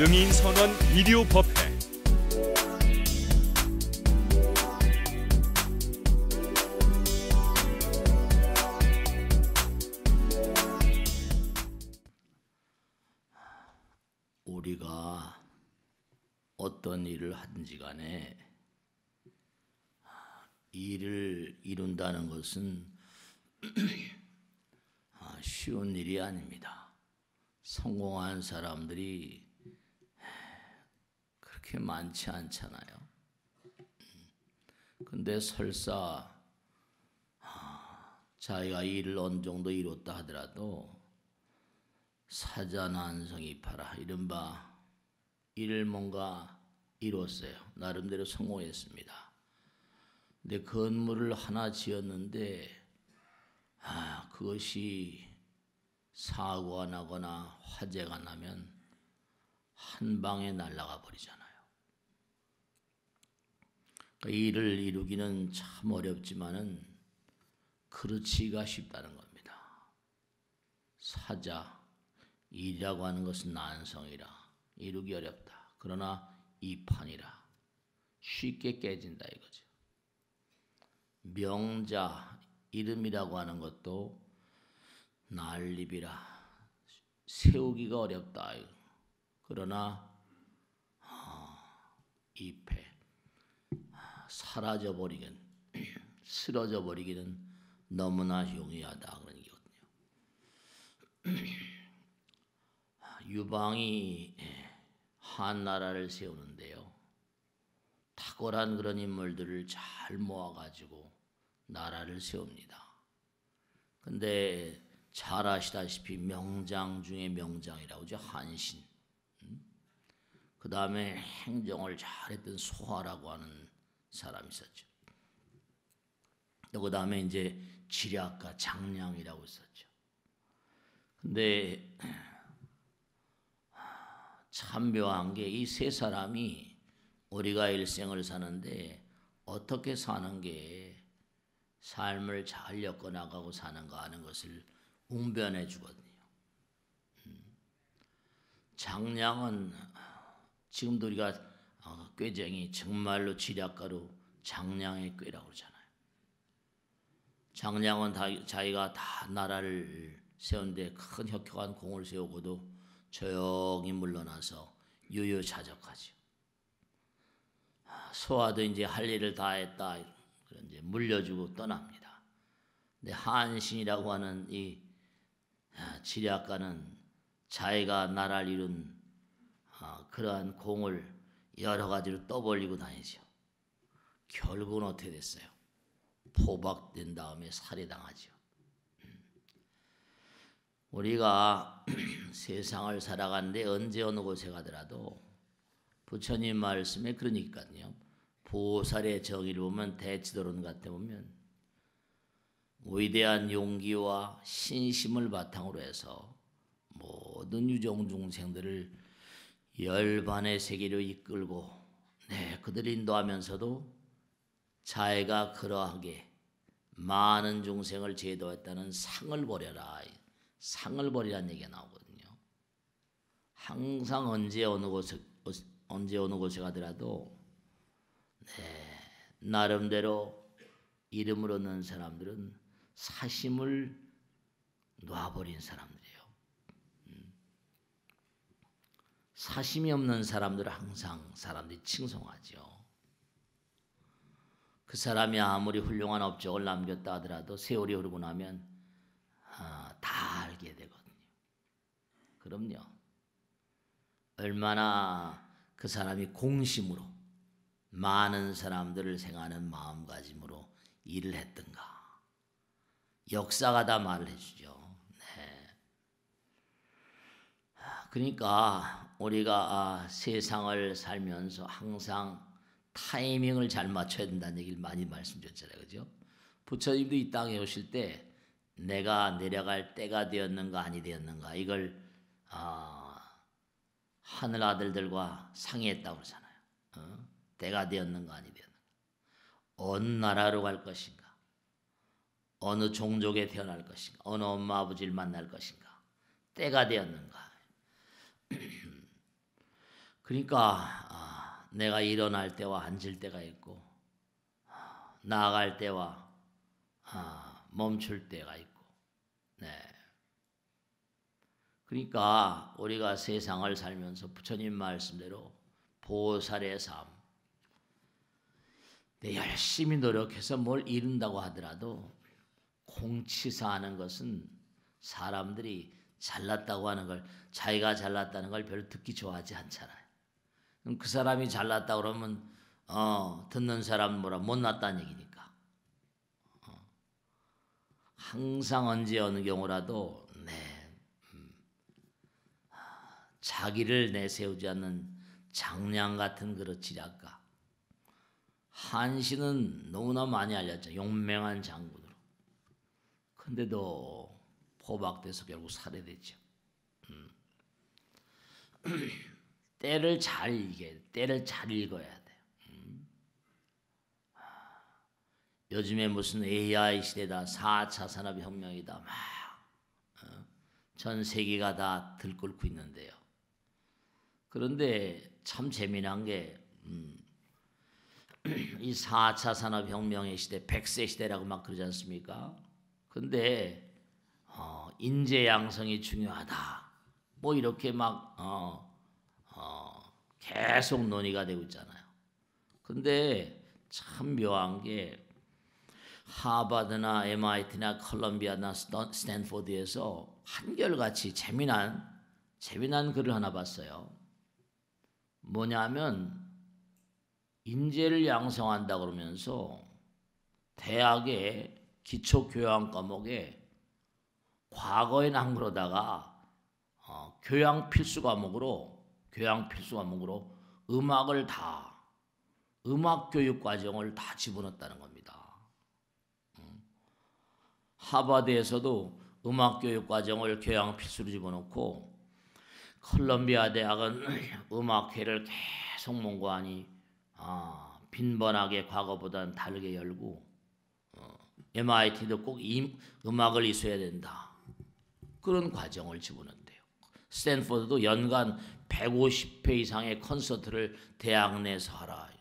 능인선원 비디오법회 우리가 어떤 일을 하든지 간에 일을 이룬다는 것은 쉬운 일이 아닙니다. 성공한 사람들이 그렇게 많지 않잖아요. 근데 설사 자기가 일을 어느 정도 이뤘다 하더라도 사자난성이파라 이른바 일을 뭔가 이뤘어요. 나름대로 성공했습니다. 근데 건물을 하나 지었는데 그것이 사고가 나거나 화재가 나면 한 방에 날아가 버리잖아요. 그 일을 이루기는 참 어렵지만은 그렇지가 쉽다는 겁니다. 사자 일이라고 하는 것은 난성이라 이루기 어렵다. 그러나 이판이라 쉽게 깨진다 이거죠. 명자 이름이라고 하는 것도 난립이라 세우기가 어렵다. 그러나 이패 사라져버리긴 쓰러져버리기는 너무나 용이하다 그런 얘기거든요. 유방이 한나라를 세우는데요. 탁월한 그런 인물들을 잘 모아가지고 나라를 세웁니다. 근데 잘 아시다시피 명장 중에 명장이라고 하죠. 한신. 그 다음에 행정을 잘했던 소하라고 하는 사람이 있었죠. 또 그 다음에 이제 지략가 장량이라고 있었죠. 근데 참 묘한 게 이 세 사람이 우리가 일생을 사는데 어떻게 사는 게 삶을 잘 엮어나가고 사는가 하는 것을 웅변해 주거든요. 장량은 지금도 우리가 꾀쟁이 정말로 지략가로 장량의 꾀라고 그러잖아요. 장량은 자기가 다 나라를 세운데 큰 혁혁한 공을 세우고도 조용히 물러나서 유유자적하죠. 소아도 이제 할 일을 다 했다. 이제 물려주고 떠납니다. 근데 한신이라고 하는 이 지략가는 자기가 나라를 이룬 그러한 공을 여러 가지로 떠벌리고 다니죠. 결국은 어떻게 됐어요? 포박된 다음에 살해당하죠. 우리가 세상을 살아가는데 언제 어느 곳에 가더라도 부처님 말씀에 그러니까요. 보살의 정의를 보면 대치도론 같아 보면 위대한 용기와 신심을 바탕으로 해서 모든 유종 중생들을 열반의 세계로 이끌고 그들을 인도하면서도 자기가 그러하게 많은 중생을 제도했다는 상을 버려라. 상을 버리라는 얘기가 나오거든요. 항상 언제 어느 곳에 가더라도 나름대로 이름을 얻는 사람들은 사심을 놔버린 사람들이에요. 사심이 없는 사람들은 항상 사람들이 칭송하죠. 그 사람이 아무리 훌륭한 업적을 남겼다 하더라도 세월이 흐르고 나면 다 알게 되거든요. 그럼요. 얼마나 그 사람이 공심으로 많은 사람들을 생각하는 마음가짐으로 일을 했던가. 역사가 다 말을 해주죠. 그러니까 우리가 세상을 살면서 항상 타이밍을 잘 맞춰야 된다는 얘기를 많이 말씀드렸잖아요. 그죠? 부처님도 이 땅에 오실 때 내가 내려갈 때가 되었는가 아니 되었는가 이걸 하늘 아들들과 상의했다고 그러잖아요. 때가 되었는가 아니 되었는가. 어느 나라로 갈 것인가. 어느 종족에 태어날 것인가. 어느 엄마 아버지를 만날 것인가. 때가 되었는가. 그러니까 내가 일어날 때와 앉을 때가 있고 나아갈 때와 멈출 때가 있고, 네. 그러니까 우리가 세상을 살면서 부처님 말씀대로 보살의 삶, 열심히 노력해서 뭘 이룬다고 하더라도 공치사하는 것은 사람들이 잘났다고 하는 걸, 자기가 잘났다는 걸 별로 듣기 좋아하지 않잖아요. 그럼 그 사람이 잘났다 그러면 듣는 사람은 뭐라 못났다는 얘기니까. 항상 언제 어느 경우라도 자기를 내세우지 않는 장량 같은 그릇이랄까. 한신은 너무나 많이 알렸죠. 용맹한 장군으로. 근데도 포박돼서 결국 살해됐죠. 때를 잘 읽어야 돼요. 요즘에 무슨 AI 시대다, 4차 산업혁명이다, 막 전 세계가 다 들끓고 있는데요. 그런데 참 재미난 게 이 4차 산업혁명의 시대, 100세 시대라고 막 그러지 않습니까? 근데 인재 양성이 중요하다, 뭐 이렇게 막 계속 논의가 되고 있잖아요. 근데 참 묘한 게 하버드나 MIT나 컬럼비아나 스탠포드에서 한결같이 재미난 글을 하나 봤어요. 뭐냐면 인재를 양성한다 그러면서 대학의 기초교양 과목에 과거에는 안 그러다가 교양 필수 과목으로 음악 교육 과정을 다 집어넣었다는 겁니다. 하버드에서도 음악 교육 과정을 교양 필수로 집어넣고, 컬럼비아 대학은 음악회를 계속 mon고하니 빈번하게 과거보다는 다르게 열고, MIT도 꼭 음악을 이수해야 된다, 그런 과정을 집어넣는데요. 스탠포드도 연간 150회 이상의 콘서트를 대학 내에서 하라.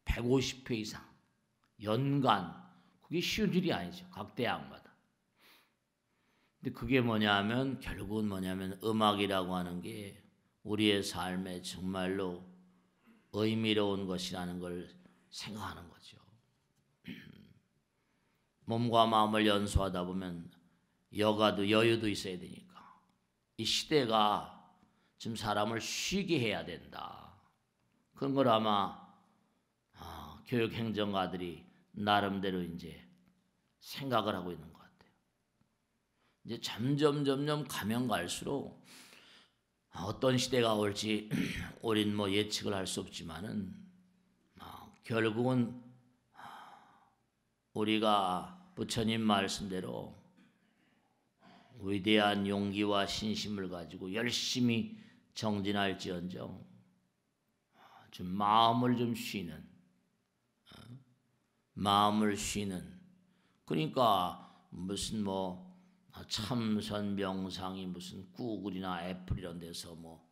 150회 이상 연간, 그게 쉬운 일이 아니죠, 각 대학마다. 근데 그게 결국은 뭐냐면 음악이라고 하는 게 우리의 삶에 정말로 의미로운 것이라는 걸 생각하는 거죠. 몸과 마음을 연소하다 보면 여유도 있어야 되니까 이 시대가 지금 사람을 쉬게 해야 된다, 그런 걸 아마 교육 행정가들이 나름대로 이제 생각을 하고 있는 것 같아요. 이제 점점 가면 갈수록 어떤 시대가 올지 우린 뭐 예측을 할 수 없지만은 결국은 우리가 부처님 말씀대로 위대한 용기와 신심을 가지고 열심히 정진할지언정 좀 마음을 쉬는, 그러니까 무슨 뭐 참선 명상이 무슨 구글이나 애플 이런 데서 뭐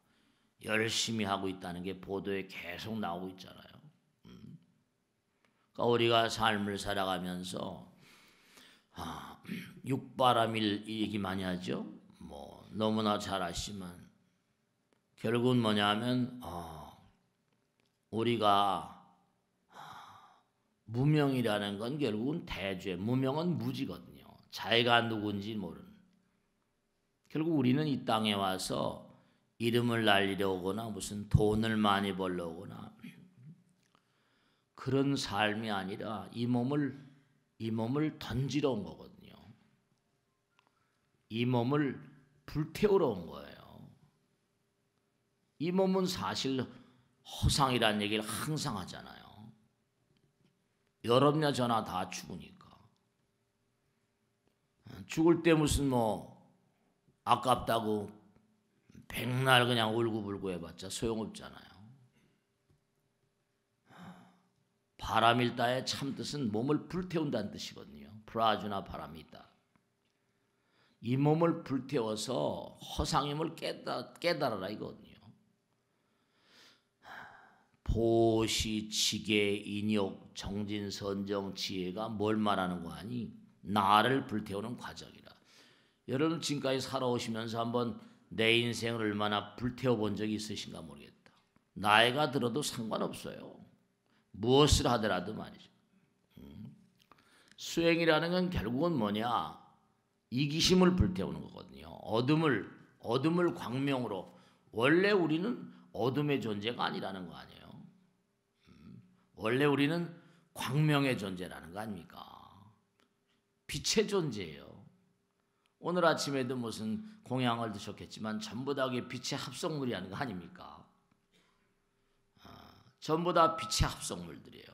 열심히 하고 있다는 게 보도에 계속 나오고 있잖아요. 그러니까 우리가 삶을 살아가면서 육바람일 얘기 많이 하죠. 뭐 너무나 잘 아시지만 결국은 뭐냐면 우리가 무명이라는 건 결국은 대죄, 무명은 무지거든요. 자기가 누군지 모르는. 결국 우리는 이 땅에 와서 이름을 날리려 오거나 무슨 돈을 많이 벌러 오거나 그런 삶이 아니라 이 몸을 던지러 온 거거든요. 이 몸을 불태우러 온 거예요. 이 몸은 사실 허상이라는 얘기를 항상 하잖아요. 여러분이나 저나 다 죽으니까. 죽을 때 무슨 뭐 아깝다고 백날 그냥 울고불고 해봤자 소용없잖아요. 바람일다의 참뜻은 몸을 불태운다는 뜻이거든요. 브라주나 바람이 있다. 이 몸을 불태워서 허상임을 깨달아라 이거거든요. 보시, 지계, 인욕, 정진, 선정, 지혜가 뭘 말하는 거 아니? 나를 불태우는 과정이라. 여러분 지금까지 살아오시면서 한번 내 인생을 얼마나 불태워 본 적이 있으신가 모르겠다. 나이가 들어도 상관없어요. 무엇을 하더라도 말이죠. 수행이라는 건 결국은 뭐냐? 이기심을 불태우는 거거든요. 어둠을 광명으로. 원래 우리는 어둠의 존재가 아니라는 거 아니에요. 원래 우리는 광명의 존재라는 거 아닙니까? 빛의 존재예요. 오늘 아침에도 무슨 공양을 드셨겠지만 전부 다 빛의 합성물이라는 거 아닙니까? 전부 다 빛의 합성물들이에요.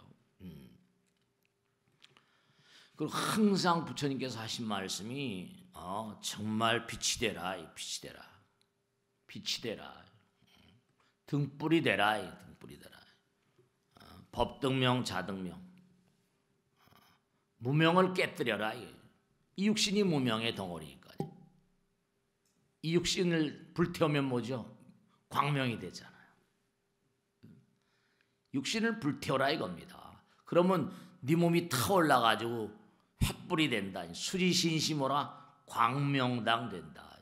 그리고 항상 부처님께서 하신 말씀이 정말 빛이 되라, 빛이 되라, 빛이 되라, 등불이 되라, 등불이 되라. 법등명, 자등명, 무명을 깨뜨려라. 이 육신이 무명의 덩어리니까요. 이 육신을 불태우면 뭐죠? 광명이 되잖아요. 육신을 불태워라 이겁니다. 그러면 네 몸이 타올라가지고 횃불이 된다. 수리신심오라 광명당 된다.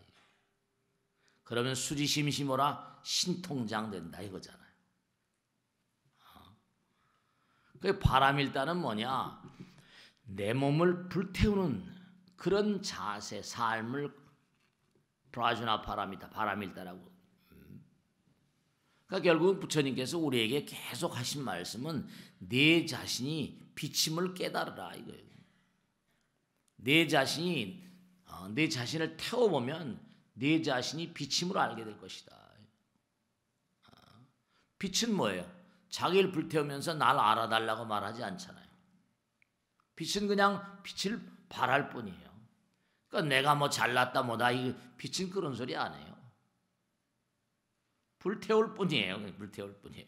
그러면 수리심심오라 신통장 된다 이거잖아요. 그 바람일다는 뭐냐? 내 몸을 불태우는 그런 자세, 삶을 프라주나 바람일다라고. 그러니까 결국은 부처님께서 우리에게 계속 하신 말씀은 내 자신이 비침을 깨달으라 이거예요. 내 자신을 태워보면 내 자신이 비침을 알게 될 것이다. 빛은 뭐예요? 자기를 불태우면서 날 알아달라고 말하지 않잖아요. 빛은 그냥 빛을 발할 뿐이에요. 그러니까 내가 뭐 잘났다 뭐다 이 빛은 그런 소리 안 해요. 불태울 뿐이에요. 불태울 뿐이에요.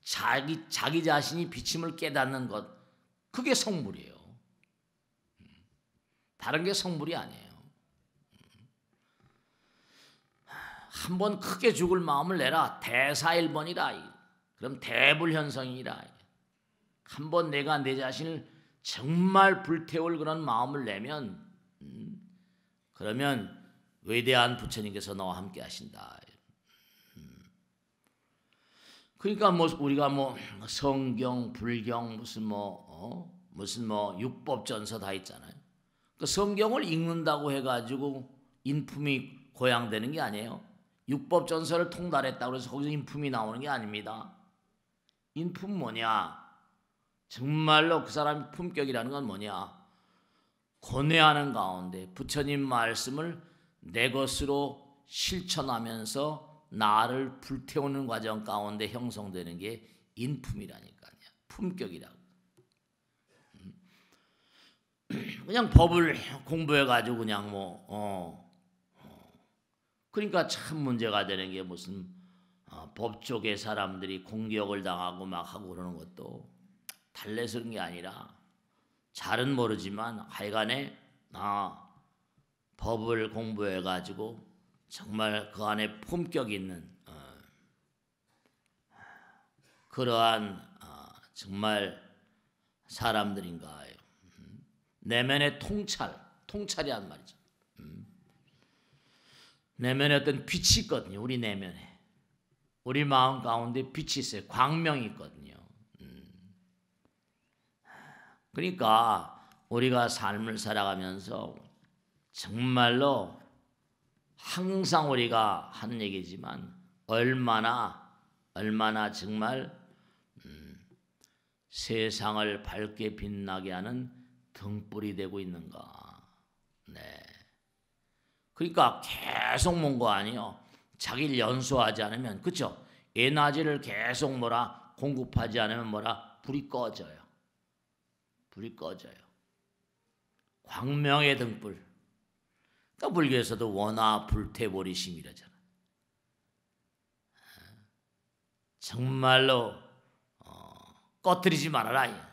자기 자신이 비침을 깨닫는 것 그게 성불이에요. 다른 게 성불이 아니에요. 한번 크게 죽을 마음을 내라. 대사일번이라. 그럼 대불현성이라. 한번 내가 내 자신을 정말 불태울 그런 마음을 내면 그러면 외대한 부처님께서 너와 함께 하신다. 그러니까 뭐 우리가 뭐 성경, 불경 무슨 뭐 육법전서 다 있잖아요. 그 성경을 읽는다고 해가지고 인품이 고양되는 게 아니에요. 육법전서를 통달했다고 해서 거기서 인품이 나오는 게 아닙니다. 인품 뭐냐? 정말로 그 사람의 품격이라는 건 뭐냐? 고뇌하는 가운데 부처님 말씀을 내 것으로 실천하면서 나를 불태우는 과정 가운데 형성되는 게 인품이라니까요. 품격이라고. 그냥 법을 공부해가지고 그냥 그러니까 참 문제가 되는 게 무슨 법 쪽의 사람들이 공격을 당하고 막 하고 그러는 것도 달래서 그런 게 아니라 잘은 모르지만 하여간에 법을 공부해가지고 정말 그 안에 품격 있는 그러한 정말 사람들인가 해요. 내면의 통찰이란 말이죠. 내면에 어떤 빛이 있거든요. 우리 내면에. 우리 마음 가운데 빛이 있어요. 광명이 있거든요. 그러니까 우리가 삶을 살아가면서 정말로 항상 우리가 하는 얘기지만 얼마나 정말 세상을 밝게 빛나게 하는 등불이 되고 있는가. 네. 그러니까 계속 뭔 거 아니에요. 자기를 연소하지 않으면, 그렇죠? 에너지를 계속 공급하지 않으면 불이 꺼져요. 불이 꺼져요. 광명의 등불. 그러니까 불교에서도 원화 불태버리심이라잖아. 정말로 꺼뜨리지 말아라.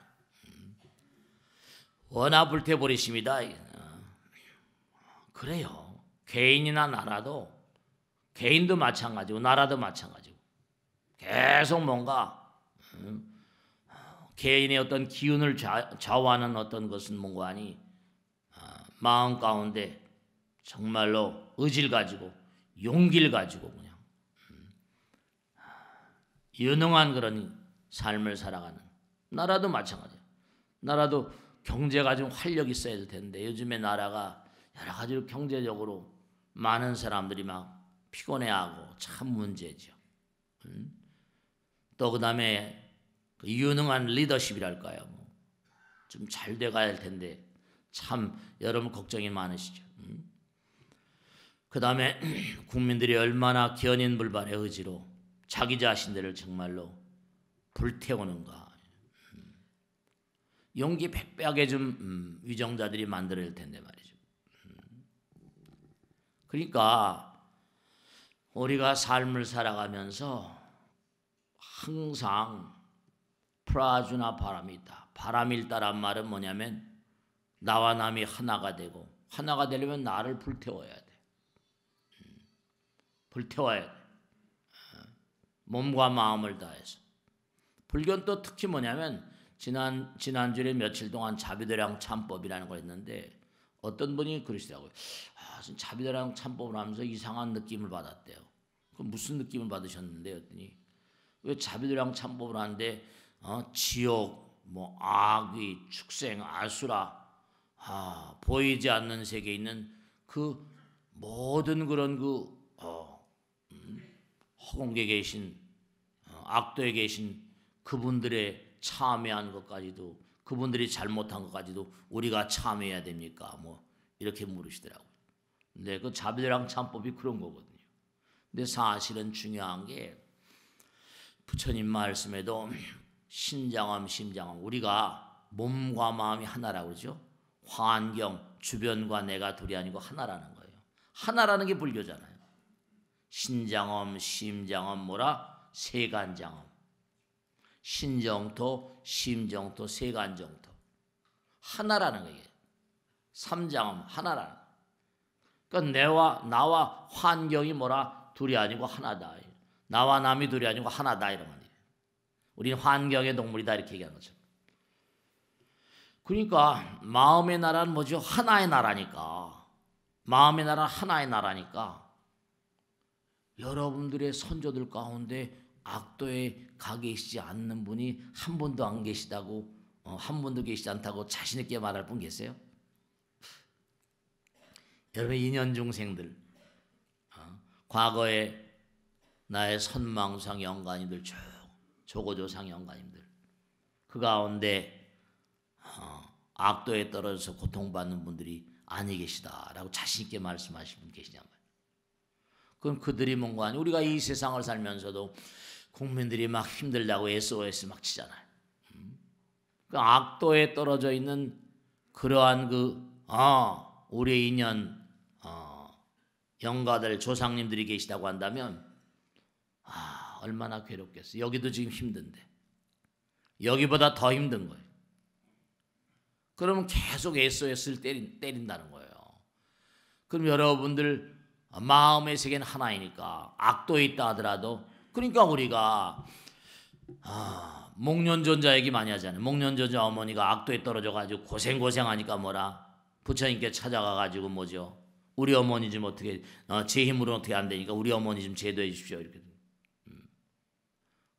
원화 불태버리심이다. 그래요. 개인이나 나라도, 개인도 마찬가지고 나라도 마찬가지고 계속 뭔가 개인의 어떤 기운을 좌우하는 어떤 것은 뭔가 아니 마음 가운데 정말로 의지를 가지고 용기를 가지고 그냥 유능한 그런 삶을 살아가는 나라도 마찬가지예요. 나라도 경제가 좀 활력이 있어야 될 텐데 요즘에 나라가 여러 가지로 경제적으로 많은 사람들이 막 피곤해하고 참 문제죠. 또 그다음에 그 유능한 리더십이랄까요. 좀 잘 돼가야 할 텐데 참 여러분 걱정이 많으시죠. 그다음에 국민들이 얼마나 견인불반의 의지로 자기 자신들을 정말로 불태우는가. 용기 백배하게 좀 위정자들이 만들어야 할 텐데 말이죠. 그러니까 우리가 삶을 살아가면서 항상 프라주나 바람이 있다. 바람이 있다란 말은 뭐냐면 나와 남이 하나가 되고 하나가 되려면 나를 불태워야 돼. 불태워야 돼. 몸과 마음을 다해서. 불교는 또 특히 뭐냐면 지난주에 며칠 동안 자비도량 참법이라는 걸 했는데 어떤 분이 그러시더라고요. 자비도량 참법을 하면서 이상한 느낌을 받았대요. 그럼 무슨 느낌을 받으셨는데 했더니 왜 자비도량 참법을 하는데 지옥, 뭐 악귀, 축생, 아수라, 보이지 않는 세계에 있는 그 모든 그런 허공에 계신 악도에 계신 그분들의 참여한 것까지도 그분들이 잘못한 것까지도 우리가 참여해야 됩니까? 뭐 이렇게 물으시더라고요. 근데 그 자비도량 참법이 그런 거거든요. 근데 사실은 중요한 게 부처님 말씀에도 신장엄 심장엄 우리가 몸과 마음이 하나라고 그러죠. 환경 주변과 내가 둘이 아니고 하나라는 거예요. 하나라는 게 불교잖아요. 신장엄 심장엄 뭐라 세간장엄 신정토 심정토 세간정토 하나라는 거예요. 삼장엄 하나라는 거예요. 그러니까 나와 환경이 뭐라 둘이 아니고 하나다. 나와 남이 둘이 아니고 하나다 이런 말이에요. 우리는 환경의 동물이다 이렇게 얘기하는 거죠. 그러니까 마음의 나라는 뭐죠? 하나의 나라니까. 마음의 나라는 하나의 나라니까 여러분들의 선조들 가운데 악도에 가 계시지 않는 분이 한 분도 안 계시다고 한 분도 계시지 않다고 자신 있게 말할 분 계세요? 여러분 인연중생들 과거에 나의 선망상 영가님들 조고조상 영가님들 그 가운데 악도에 떨어져서 고통받는 분들이 아니 계시다라고 자신 있게 말씀하신 분 계시냐고요. 그럼 그들이 뭔가 아니 우리가 이 세상을 살면서도 국민들이 막 힘들다고 SOS 막 치잖아요. 그 악도에 떨어져 있는 그러한 우리의 인연 영가들 조상님들이 계시다고 한다면 얼마나 괴롭겠어요. 여기도 지금 힘든데 여기보다 더 힘든 거예요. 그러면 계속 SOS를 때린다는 거예요. 그럼 여러분들 마음의 세계는 하나이니까 악도에 있다 하더라도 그러니까 우리가 목련존자 얘기 많이 하잖아요. 목련존자 어머니가 악도에 떨어져가지고 고생하니까 뭐라 부처님께 찾아가가지고 뭐죠. 우리 어머니 좀 어떻게 제 힘으로는 어떻게 안 되니까 우리 어머니 좀 제도해 주십시오 이렇게.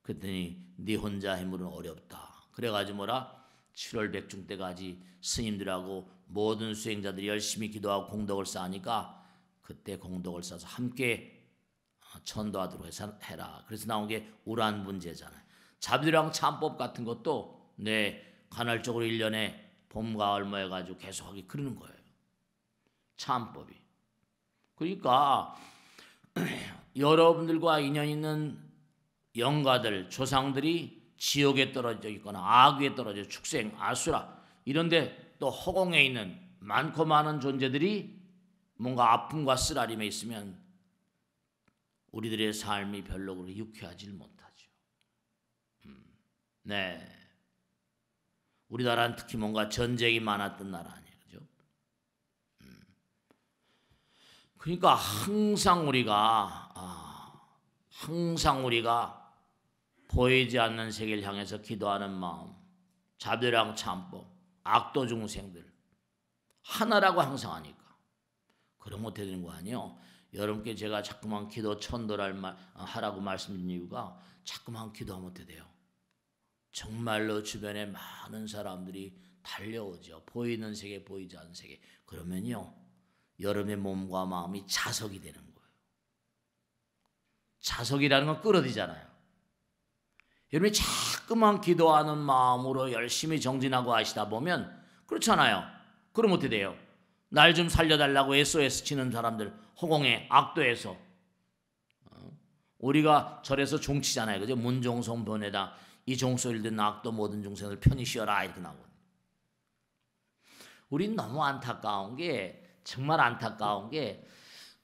그랬더니 네 혼자 힘으로는 어렵다. 그래가지고 뭐라 7월 백중 때까지 스님들하고 모든 수행자들이 열심히 기도하고 공덕을 쌓으니까 그때 공덕을 쌓아서 함께 전도하도록 해라. 그래서 나온 게 우란분제잖아요. 자비도량 참법 같은 것도 간헐적으로 1년에 봄, 가을 뭐 해가지고 계속하게 그러는 거예요. 참법이. 그러니까 여러분들과 인연 있는 영가들, 조상들이 지옥에 떨어져 있거나 악위에 떨어져 축생, 아수라 이런데 또 허공에 있는 많고 많은 존재들이 뭔가 아픔과 쓰라림에 있으면 우리들의 삶이 별로 그렇게 유쾌하지 못하죠. 우리나라는 특히 뭔가 전쟁이 많았던 나라 아니에요. 그죠? 그러니까 항상 우리가 보이지 않는 세계를 향해서 기도하는 마음, 자비랑 참법, 악도 중생들 하나라고 항상 하니까 그러면 어떻게 되는 거 아니에요? 여러분께 제가 자꾸만 기도 천도를 하라고 말씀드린 이유가 자꾸만 기도하면 어떻게 돼요? 정말로 주변에 많은 사람들이 달려오죠. 보이는 세계, 보이지 않는 세계. 그러면요, 여러분의 몸과 마음이 자석이 되는 거예요. 자석이라는 건 끌어들이잖아요. 여러분이 자꾸만 기도하는 마음으로 열심히 정진하고 하시다 보면 그렇잖아요. 그럼 어떻게 돼요? 날 좀 살려달라고 SOS 치는 사람들, 허공에 악도에서 우리가 절에서 종치잖아요. 그죠? 문종성 변에다 이 종소리를 듣는 악도 모든 중생을 편히 쉬어라 이렇게 나오거든요. 우린 너무 안타까운 게, 정말 안타까운 게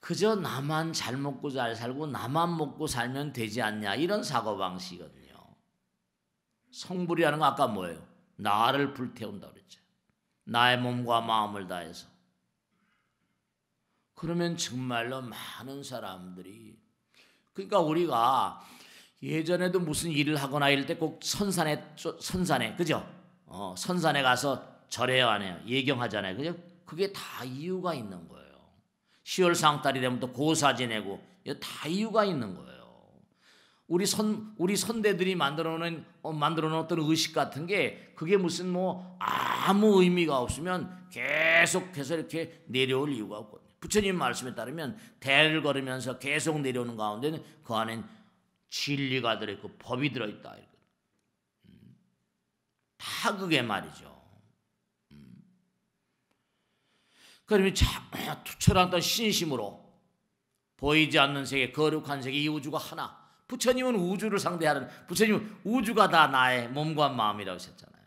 그저 나만 잘 먹고 잘 살고 나만 먹고 살면 되지 않냐 이런 사고방식이거든요. 성불이라는 건 아까 뭐예요? 나를 불태운다 그랬죠. 나의 몸과 마음을 다해서. 그러면 정말로 많은 사람들이, 그러니까 우리가 예전에도 무슨 일을 하거나 이럴 때 꼭 선산에 그죠? 선산에 가서 절해요 안 해요? 예경하잖아요. 그죠? 그게 다 이유가 있는 거예요. 10월 상달이 되면 또 고사 지내고 다 이유가 있는 거예요. 우리 선대들이 만들어 놓은 어떤 의식 같은 게 그게 무슨 뭐 아무 의미가 없으면 계속해서 이렇게 내려올 이유가 없거든요. 부처님 말씀에 따르면 대를 걸으면서 계속 내려오는 가운데는 그 안엔 진리가 들어있고 법이 들어있다. 다 그게 말이죠. 그러면 투철한 어떤 신심으로 보이지 않는 세계, 거룩한 세계, 이 우주가 하나. 부처님은 우주를 상대하는, 부처님은 우주가 다 나의 몸과 마음이라고 하셨잖아요.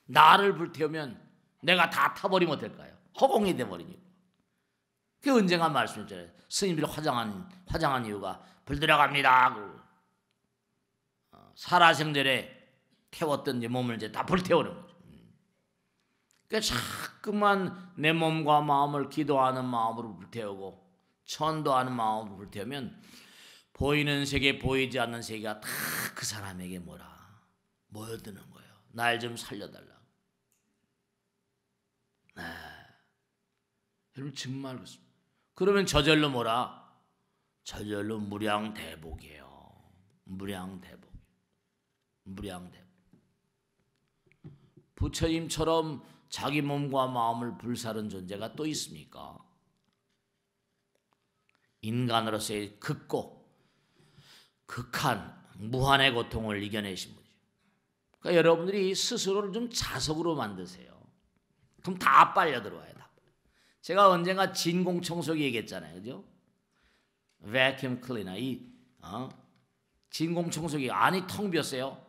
나를 불태우면 내가 다 타버리면 어떨까요? 허공이 돼버리니까. 그 언젠가 말씀했잖아요. 스님들이 화장한 이유가 불 들어갑니다. 살아생전에 태웠던 이제 몸을 이제 다 불태우는 거죠. 그러니까 자꾸만 내 몸과 마음을 기도하는 마음으로 불태우고 천도하는 마음으로 불태우면 보이는 세계, 보이지 않는 세계가 다 그 사람에게 모여드는 거예요. 날 좀 살려달라고. 여러분 정말 그렇습니다. 그러면 저절로 저절로 무량대복이에요. 무량대복. 부처님처럼 자기 몸과 마음을 불사른 존재가 또 있습니까? 인간으로서의 극한 무한의 고통을 이겨내신 분이죠. 그러니까 여러분들이 스스로를 좀 자석으로 만드세요. 그럼 다 빨려 들어와요. 제가 언젠가 진공청소기 얘기했잖아요. 그죠? vacuum cleaner. 진공청소기 안이 텅 비었어요.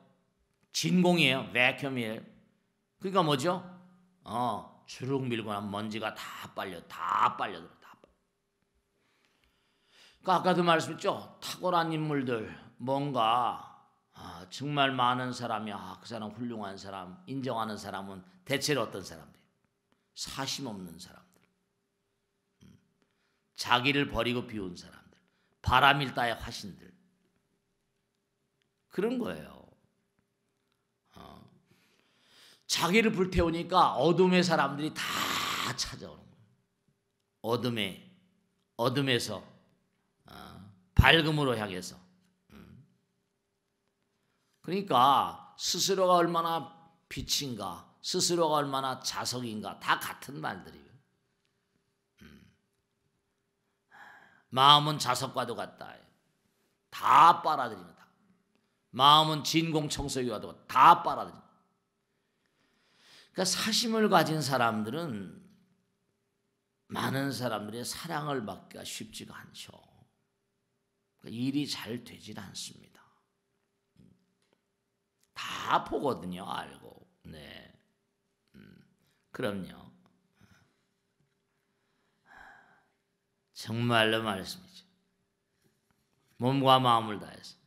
진공이에요. vacuum이에요. 그러니까 뭐죠? 주룩 밀고 나면 먼지가 다 빨려 들어. 그러니까 아까도 말씀했죠. 탁월한 인물들, 뭔가 정말 많은 사람이 그 사람 훌륭한 사람, 인정하는 사람은 대체로 어떤 사람들이에요? 사심 없는 사람들. 자기를 버리고 비운 사람들. 바람일다의 화신들. 그런 거예요. 자기를 불태우니까 어둠의 사람들이 다 찾아오는 거예요. 어둠에서 밝음으로 향해서. 그러니까 스스로가 얼마나 빛인가, 스스로가 얼마나 자석인가 다 같은 말들이에요. 마음은 자석과도 같다. 다 빨아들입니다. 마음은 진공청소기와도 같다. 다 빨아들입니다. 그러니까 사심을 가진 사람들은 많은 사람들의 사랑을 받기가 쉽지가 않죠. 그러니까 일이 잘 되질 않습니다. 다 보거든요. 알고. 네. 그럼요. 정말로 말씀이죠. 몸과 마음을 다해서.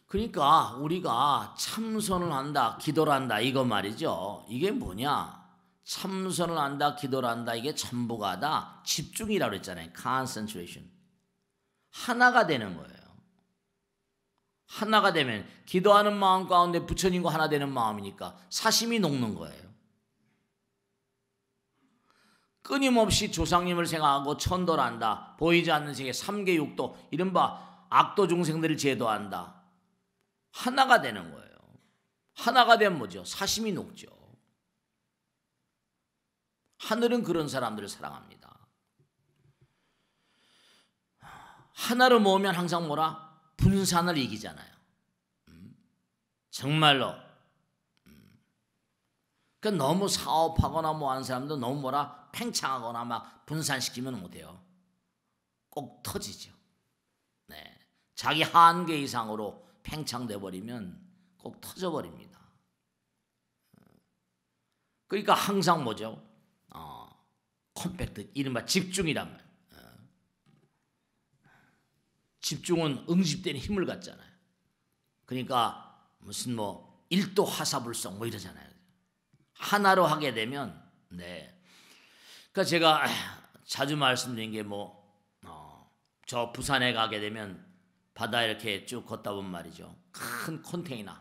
그러니까 우리가 참선을 한다, 기도를 한다 이거 말이죠. 이게 뭐냐? 참선을 한다, 기도를 한다 이게 전부가 다 집중이라고 그랬잖아요. concentration. 하나가 되는 거예요. 하나가 되면 기도하는 마음 가운데 부처님과 하나 되는 마음이니까 사심이 녹는 거예요. 끊임없이 조상님을 생각하고 천도를 한다. 보이지 않는 세계 3계 6도 이른바 악도 중생들을 제도한다. 하나가 되는 거예요. 하나가 되면 뭐죠? 사심이 녹죠. 하늘은 그런 사람들을 사랑합니다. 하나로 모으면 항상 뭐라? 분산을 이기잖아요. 정말로. 그러니까 너무 사업하거나 뭐 하는 사람도 너무 뭐라? 팽창하거나 막 분산시키면 못해요. 꼭 터지죠. 네. 자기 한계 이상으로 팽창돼 버리면 꼭 터져버립니다. 그러니까 항상 뭐죠? 컴팩트, 이른바 집중이란 말. 집중은 응집되는 힘을 갖잖아요. 그러니까 무슨 뭐 일도 화사불성 뭐 이러잖아요. 하나로 하게 되면 네. 그러니까 제가 자주 말씀드린 게 뭐 저 부산에 가게 되면 바다 이렇게 쭉 걷다 보면 말이죠. 큰 컨테이너,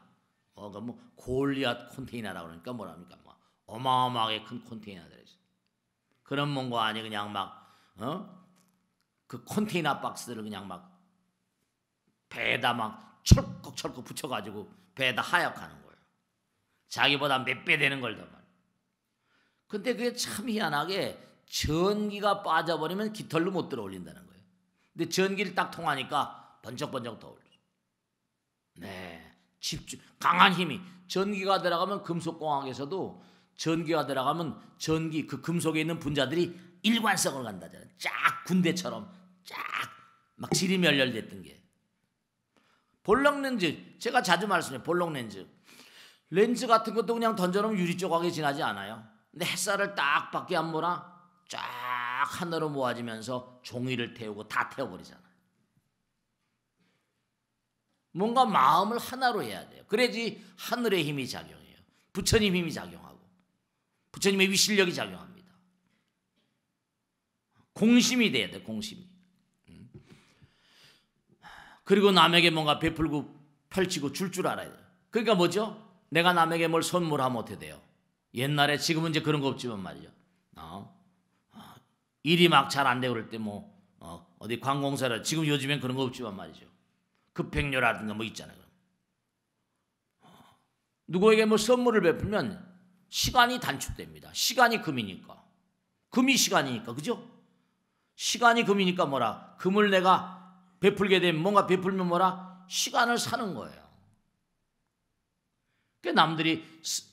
뭐 골리앗 컨테이너라고 그러니까 뭐랍니까? 뭐 어마어마하게 큰 컨테이너들 있어요. 그런 뭔가 아니 그냥 막 그 컨테이너 박스들을 그냥 막 배에다 막 철컥철컥 붙여가지고 배에다 하역하는 거예요. 자기보다 몇 배 되는 걸 더 말이에요. 근데 그게 참 희한하게 전기가 빠져버리면 깃털로 못 들어올린다는 거예요. 근데 전기를 딱 통하니까 번쩍번쩍 더 올려요. 네, 집중, 강한 힘이. 전기가 들어가면 금속공학에서도 전기가 들어가면 전기 그 금속에 있는 분자들이 일관성을 간다잖아요. 쫙 군대처럼 쫙 막 지리멸렬됐던 게. 볼록 렌즈, 제가 자주 말씀해요. 볼록 렌즈. 렌즈 같은 것도 그냥 던져놓으면 유리 조각이 지나지 않아요. 근데 햇살을 딱 밖에 안 몰아 쫙 하늘로 모아지면서 종이를 태우고 다 태워버리잖아요. 뭔가 마음을 하나로 해야 돼요. 그래야지 하늘의 힘이 작용해요. 부처님 힘이 작용하고 부처님의 위실력이 작용합니다. 공심이 돼야 돼. 공심이. 그리고 남에게 뭔가 베풀고 펼치고 줄 줄 알아야 돼요. 그러니까 뭐죠? 내가 남에게 뭘 선물하면 어떻게 돼요? 옛날에 지금은 이제 그런 거 없지만 말이죠. 일이 막 잘 안 되고 그럴 때 뭐 어디 관공서라 지금 요즘엔 그런 거 없지만 말이죠. 급행료라든가 뭐 있잖아요. 누구에게 뭐 선물을 베풀면 시간이 단축됩니다. 시간이 금이니까. 금이 시간이니까. 그죠? 시간이 금이니까 뭐라? 금을 내가 베풀게 되면 뭔가 베풀면 뭐라? 시간을 사는 거예요. 그러니까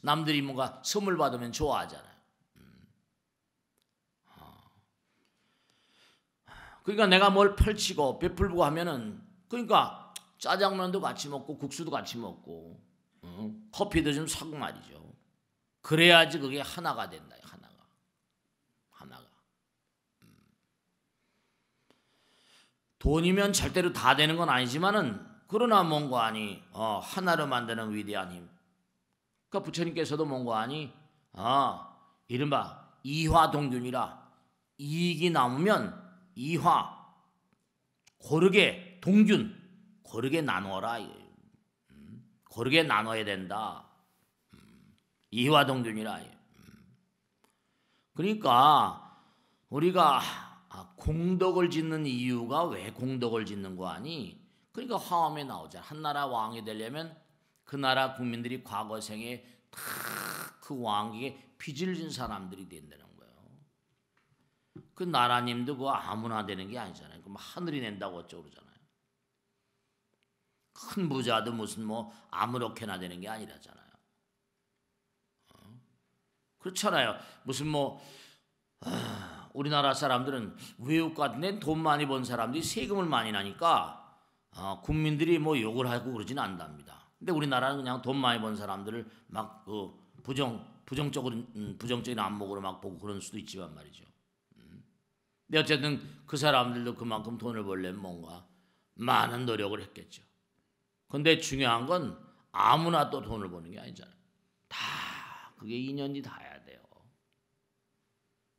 남들이 뭔가 선물 받으면 좋아하잖아요. 그러니까 내가 뭘 펼치고 베풀고 하면은 그러니까 짜장면도 같이 먹고 국수도 같이 먹고 커피도 좀 사고 말이죠. 그래야지 그게 하나가 된다. 하나가. 돈이면 절대로 다 되는 건 아니지만은 그러나 뭔가 아니 하나로 만드는 위대한 힘. 그러니까 부처님께서도 뭔가 아니 이른바 이화동균이라 이익이 남으면 이화 고르게 동균 고르게 나누어라. 고르게 나눠야 된다. 이화동균이라. 그러니까 우리가 공덕을 짓는 이유가 왜 공덕을 짓는 거 아니? 그러니까 화엄에 나오잖아. 한 나라 왕이 되려면 그 나라 국민들이 과거 생에 다 그 왕에게 빚을 진 사람들이 된다는 거예요. 그 나라님도 그거 아무나 되는 게 아니잖아요. 그럼 하늘이 낸다고 어쩌고 그러잖아요. 큰 부자도 무슨 뭐 아무렇게나 되는 게 아니라잖아요. 그렇잖아요. 무슨 뭐 우리나라 사람들은 외국 같은 데는 돈 많이 번 사람들이 세금을 많이 나니까 국민들이 뭐 욕을 하고 그러진 않답니다. 근데 우리나라는 그냥 돈 많이 번 사람들을 막 그 부정적인 안목으로 막 보고 그런 수도 있지만 말이죠. 근데 어쨌든 그 사람들도 그만큼 돈을 벌려면 뭔가 많은 노력을 했겠죠. 근데 중요한 건 아무나 또 돈을 버는 게 아니잖아요. 다 그게 인연이 닿아야 돼요.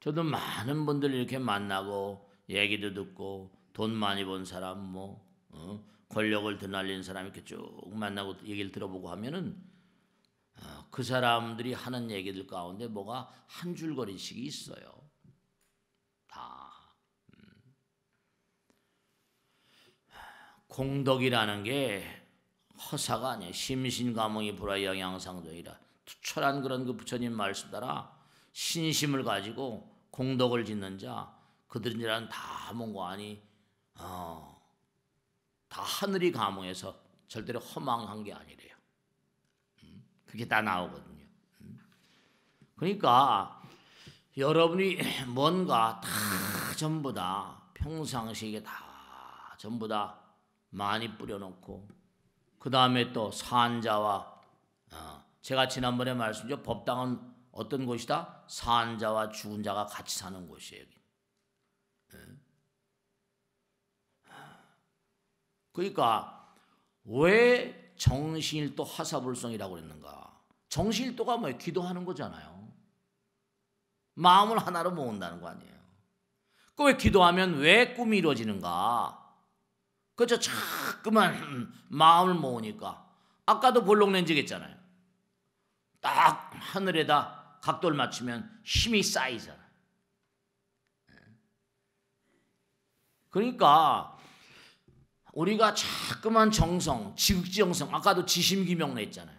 저도 많은 분들 이렇게 만나고 얘기도 듣고 돈 많이 번 사람, 뭐 권력을 드날린 사람 이렇게 쭉 만나고 얘기를 들어보고 하면은 그 사람들이 하는 얘기들 가운데 뭐가 한 줄거리씩이 있어요. 다 공덕이라는 게 허사가 아니에요. 심신감응이 불화 영양상도이라. 투철한 그런 그 부처님 말씀 따라 신심을 가지고 공덕을 짓는 자, 그들이란 다 뭔가 아니 다 하늘이 감응해서 절대로 허망한 게 아니래요. 그게 다 나오거든요. 그러니까 여러분이 뭔가 다 전부 다 평상시에 다 전부 다 많이 뿌려놓고 그 다음에 또 산자와 제가 지난번에 말씀드렸죠. 법당은 어떤 곳이다? 산자와 죽은 자가 같이 사는 곳이에요. 그러니까 왜 정신일도 하사불성이라고 그랬는가? 정신일도가 뭐예요? 기도하는 거잖아요. 마음을 하나로 모은다는 거 아니에요. 그 왜 기도하면 왜 꿈이 이루어지는가? 그저 자꾸만 마음을 모으니까 아까도 볼록렌즈 했잖아요. 딱 하늘에다 각도를 맞추면 힘이 쌓이잖아요. 그러니까 우리가 자꾸만 정성, 지극지정성, 아까도 지심기명로 했잖아요.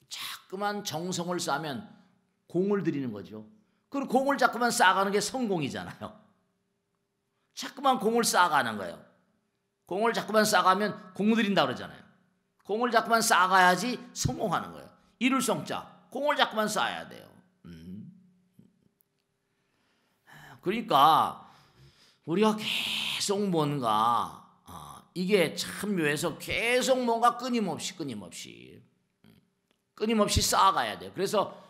자꾸만 정성을 쌓으면 공을 들이는 거죠. 그리고 공을 자꾸만 쌓아가는 게 성공이잖아요. 자꾸만 공을 쌓아가는 거예요. 공을 자꾸만 쌓아가면 공 들인다 그러잖아요. 공을 자꾸만 쌓아가야지 성공하는 거예요. 이룰 성자, 공을 자꾸만 쌓아야 돼요. 그러니까 우리가 계속 뭔가 이게 참 묘해서 계속 뭔가 끊임없이 쌓아가야 돼요. 그래서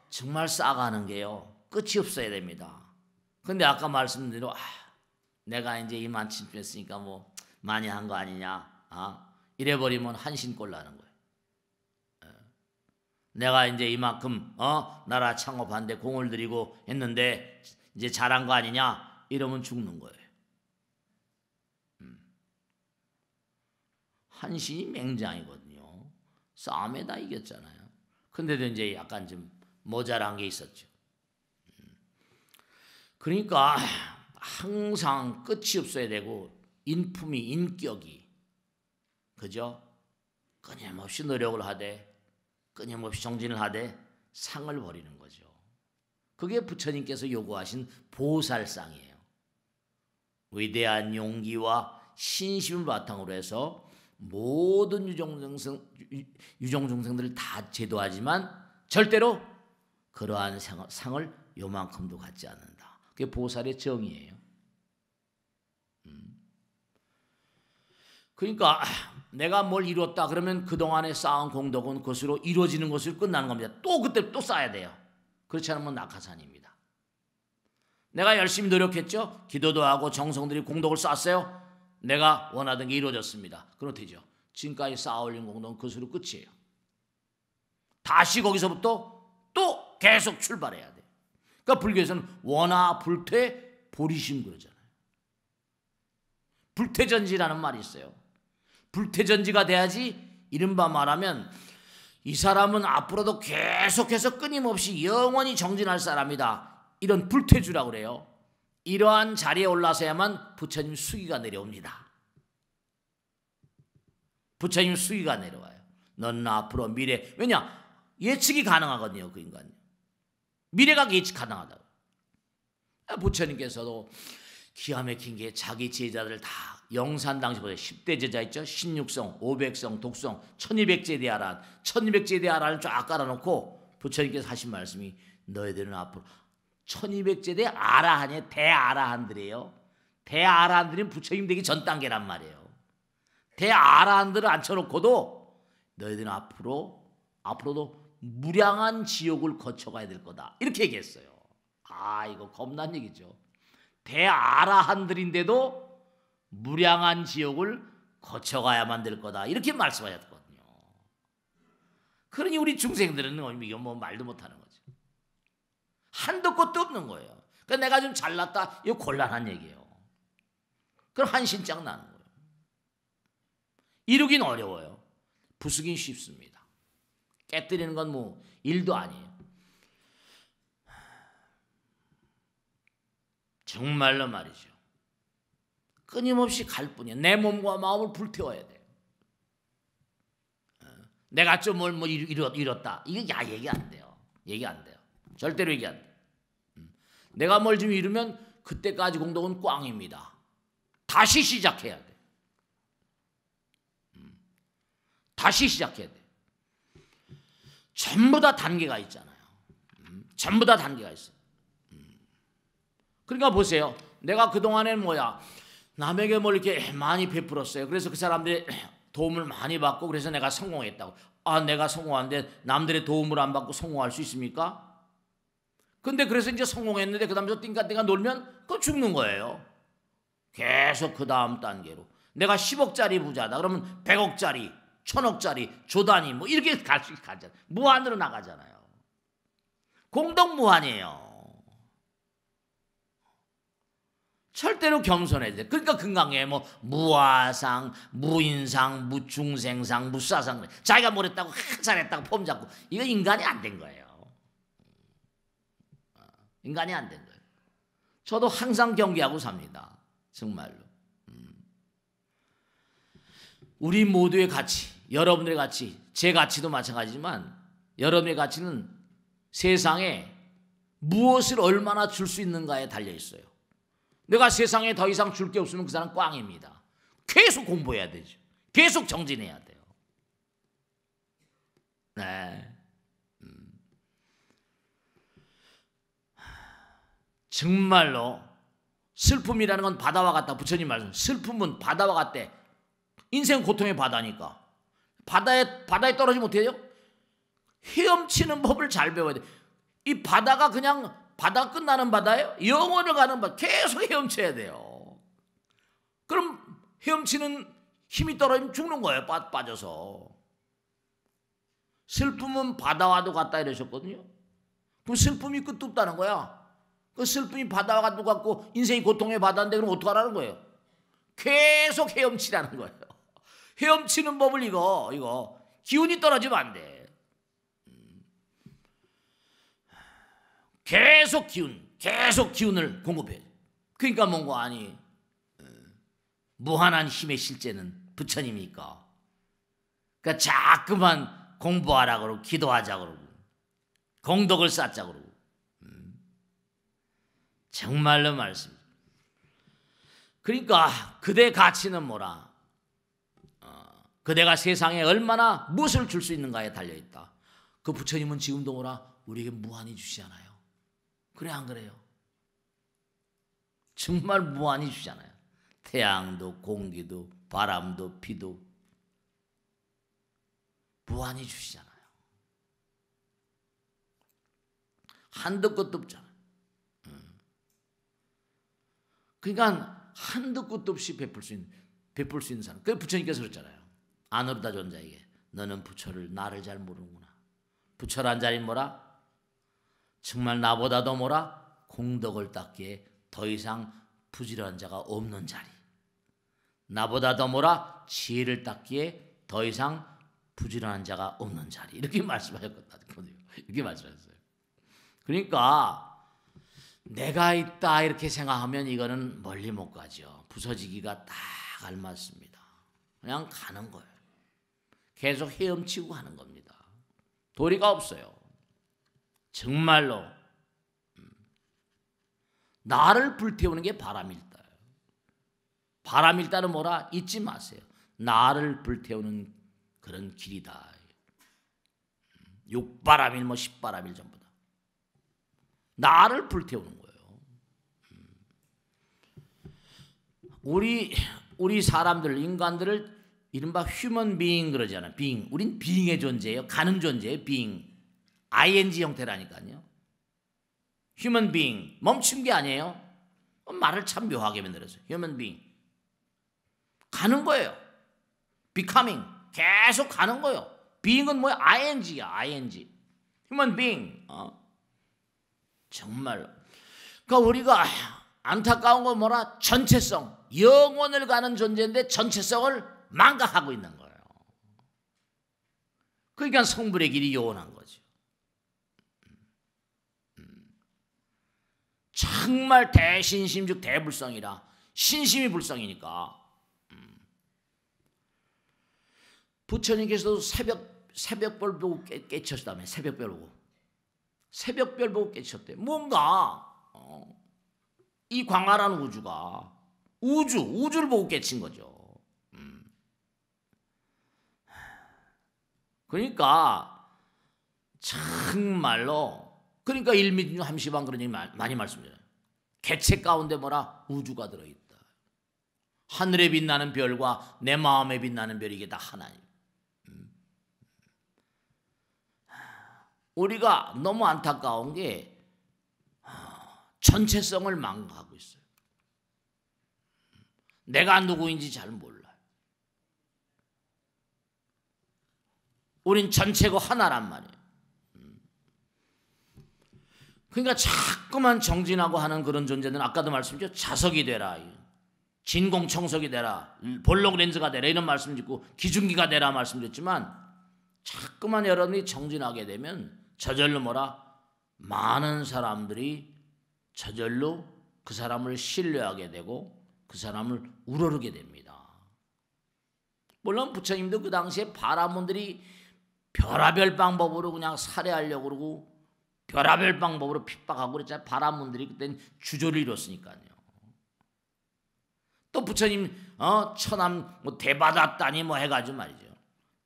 정말 쌓아가는 게요 끝이 없어야 됩니다. 근데 아까 말씀드린 대로 내가 이제 이만큼 했으니까 뭐 많이 한 거 아니냐 이래버리면 한신꼴 나는 거예요. 내가 이제 이만큼 나라 창업하는데 공을 들이고 했는데 이제 잘한 거 아니냐 이러면 죽는 거예요. 한신이 맹장이거든요. 싸움에 다 이겼잖아요. 근데도 이제 약간 좀 모자란 게 있었죠. 그러니까 항상 끝이 없어야 되고 인품이 인격이 그죠? 끊임없이 노력을 하되 끊임없이 정진을 하되 상을 버리는 거죠. 그게 부처님께서 요구하신 보살상이에요. 위대한 용기와 신심을 바탕으로 해서 모든 유종중생들을 다 제도하지만 절대로 그러한 상을 요만큼도 갖지 않는다. 그게 보살의 정의예요. 그러니까 내가 뭘 이뤘다 그러면 그동안에 쌓은 공덕은 그것으로 이루어지는 것으로 끝나는 겁니다. 또 그때 또 쌓아야 돼요. 그렇지 않으면 낙하산입니다. 내가 열심히 노력했죠. 기도도 하고 정성들이 공덕을 쌓았어요. 내가 원하던 게 이루어졌습니다. 그럼 되죠. 지금까지 쌓아올린 공덕은 그것으로 끝이에요. 다시 거기서부터 또 계속 출발해야 돼. 그러니까 불교에서는 원하 불퇴 보리심 그러잖아요. 불퇴전지라는 말이 있어요. 불퇴전지가 돼야지 이른바 말하면 이 사람은 앞으로도 계속해서 끊임없이 영원히 정진할 사람이다. 이런 불퇴주라고 그래요. 이러한 자리에 올라서야만 부처님 수기가 내려옵니다. 부처님 수기가 내려와요. 너는 앞으로 미래, 왜냐? 예측이 가능하거든요. 그 인간이. 미래가 예측 가능하다고. 부처님께서도 기가 막힌 게 자기 제자들 다 영산 당시 보세요. 10대 제자 있죠. 16성, 500성, 독성, 1200제대 아란, 1200제대 아란을 쫙 깔아놓고 부처님께서 하신 말씀이 너희들은 앞으로 1200제대 아라한이 대아라한들이에요. 대아라한들은 부처님 되기 전 단계란 말이에요. 대아라한들을 앉혀놓고도 너희들은 앞으로도 무량한 지옥을 거쳐가야 될 거다. 이렇게 얘기했어요. 이거 겁난 얘기죠. 대아라한들인데도 무량한 지옥을 거쳐가야만 될 거다. 이렇게 말씀하셨거든요. 그러니 우리 중생들은 이거 뭐 말도 못하는 거죠. 한도 끝도 없는 거예요. 그러니까 내가 좀 잘났다. 이거 곤란한 얘기예요. 그럼 한신장 나는 거예요. 이루긴 어려워요. 부수긴 쉽습니다. 깨뜨리는 건 뭐 일도 아니에요. 정말로 말이죠. 끊임없이 갈 뿐이에요. 내 몸과 마음을 불태워야 돼요. 내가 좀 뭘 이뤘다. 이거 얘기 안 돼요. 얘기 안 돼요. 절대로 얘기 안 돼요. 내가 뭘 좀 이루면 그때까지 공덕은 꽝입니다. 다시 시작해야 돼. 다시 시작해야 돼. 전부 다 단계가 있잖아요. 전부 다 단계가 있어요. 그러니까 보세요. 내가 그동안에는 남에게 뭘 이렇게 많이 베풀었어요. 그래서 그 사람들의 도움을 많이 받고 그래서 내가 성공했다고. 내가 성공한데 남들의 도움을 안 받고 성공할 수 있습니까? 근데 그래서 이제 성공했는데 그 다음에 띵까띵까 놀면 그거 죽는 거예요. 계속 그 다음 단계로. 내가 10억짜리 부자다. 그러면 100억짜리, 1000억짜리, 조단위 뭐 이렇게 가잖아요. 무한으로 나가잖아요. 공덕 무한이에요. 절대로 겸손해야 돼. 그러니까 금강에 무아상, 무인상, 무중생상, 무사상. 자기가 뭘 했다고 잘했다고 폼 잡고. 이거 인간이 안 된 거예요. 인간이 안 된 거예요. 저도 항상 경계하고 삽니다. 정말로. 우리 모두의 가치, 여러분들의 가치, 제 가치도 마찬가지지만 여러분의 가치는 세상에 무엇을 얼마나 줄 수 있는가에 달려 있어요. 내가 세상에 더 이상 줄 게 없으면 그 사람 꽝입니다. 계속 공부해야 되죠. 계속 정진해야 돼요. 네. 정말로 슬픔이라는 건 바다와 같다. 부처님 말씀. 슬픔은 바다와 같대. 인생 고통의 바다니까. 바다에 떨어지면 어떻게 해요? 헤엄치는 법을 잘 배워야 돼. 이 바다가 그냥 바다가 끝나는 바다예요? 영원을 가는 바다. 계속 헤엄쳐야 돼요. 그럼 헤엄치는 힘이 떨어지면 죽는 거예요. 빠져서. 슬픔은 바다와도 같다 이러셨거든요. 그럼 슬픔이 끝도 없다는 거야. 그 슬픔이 바다와 같고 인생이 고통의 바다인데 그럼 어떡하라는 거예요? 계속 헤엄치라는 거예요. 헤엄치는 법을 이거 기운이 떨어지면 안 돼. 계속 기운을 공급해. 그러니까 뭔가 무한한 힘의 실제는 부처님이니까. 그러니까 자꾸만 공부하라 그러고 기도하자 그러고 공덕을 쌓자 그러고. 정말로 말씀입니다. 그러니까 그대 가치는 뭐라? 그대가 세상에 얼마나 무엇을 줄 수 있는가에 달려있다. 그 부처님은 지금도 우리에게 무한히 주시잖아요. 그래 안 그래요? 정말 무한히 주잖아요. 태양도 공기도 바람도 비도 무한히 주시잖아요. 한도 끝도 없잖아요. 그러니까 한도 끝도 없이 베풀 수 있는 사람. 그 부처님께서 그랬잖아요. 아누르다 존자에게 너는 나를 잘 모르는구나. 부처란 자리는 뭐라? 정말 나보다도 공덕을 닦기에 더 이상 부지런한 자가 없는 자리. 나보다 더 지혜를 닦기에 더 이상 부지런한 자가 없는 자리. 이렇게 말씀하셨거든요. 이렇게 말씀하셨어요. 그러니까 내가 있다 이렇게 생각하면 이거는 멀리 못 가죠. 부서지기가 딱 알맞습니다. 그냥 가는 거예요. 계속 헤엄치고 하는 겁니다. 도리가 없어요. 정말로 나를 불태우는 게 바람일다예요. 바람일다는 뭐라? 잊지 마세요. 나를 불태우는 그런 길이다. 육바람일 십바람일 전부 다. 나를 불태우는 거예요. 우리 사람들, 인간들을 이른바 휴먼 비잉 그러잖아요. 비잉. 우린 비잉의 존재예요. 가는 존재예요. 비잉. ing 형태라니까요. 휴먼 비잉. 멈춘 게 아니에요. 말을 참 묘하게 만들었어요. 휴먼 비잉. 가는 거예요. becoming. 계속 가는 거예요. being은 뭐야? ing야. ing. 휴먼 비잉. 정말로. 그러니까 우리가 안타까운 건 뭐라? 전체성. 영원을 가는 존재인데 전체성을 망각하고 있는 거예요. 그러니까 성불의 길이 요원한 거죠. 정말 대신심즉 대불성이라 신심이 불성이니까 부처님께서도 새벽별 보고 깨쳤다며. 새벽별 보고 깨쳤대. 뭔가 이 광활한 우주가 우주를 보고 깨친 거죠. 그러니까 정말로 그러니까 일미진주 함시방 그런 얘기 많이 말씀드려요. 개체 가운데 뭐라 우주가 들어있다. 하늘에 빛나는 별과 내 마음에 빛나는 별이 이게 다 하나님. 우리가 너무 안타까운 게 전체성을 망각하고 있어요. 내가 누구인지 잘 몰라요. 우린 전체고 하나란 말이에요. 그러니까 자꾸만 정진하고 하는 그런 존재들은 아까도 말씀드렸죠. 자석이 되라, 진공청석이 되라, 볼록렌즈가 되라 이런 말씀 듣고 기중기가 되라 말씀드렸지만 자꾸만 여러분이 정진하게 되면 저절로 뭐라 많은 사람들이 저절로 그 사람을 신뢰하게 되고 그 사람을 우러르게 됩니다. 물론 부처님도 그 당시에 바라문들이 별하별 방법으로 그냥 살해하려고 그러고 별하별 방법으로 핍박하고 그랬잖아요. 바라문들이 그땐 주조를 이뤘으니까요. 또 부처님 처남 뭐 대받았다니 뭐 해가지고 말이죠.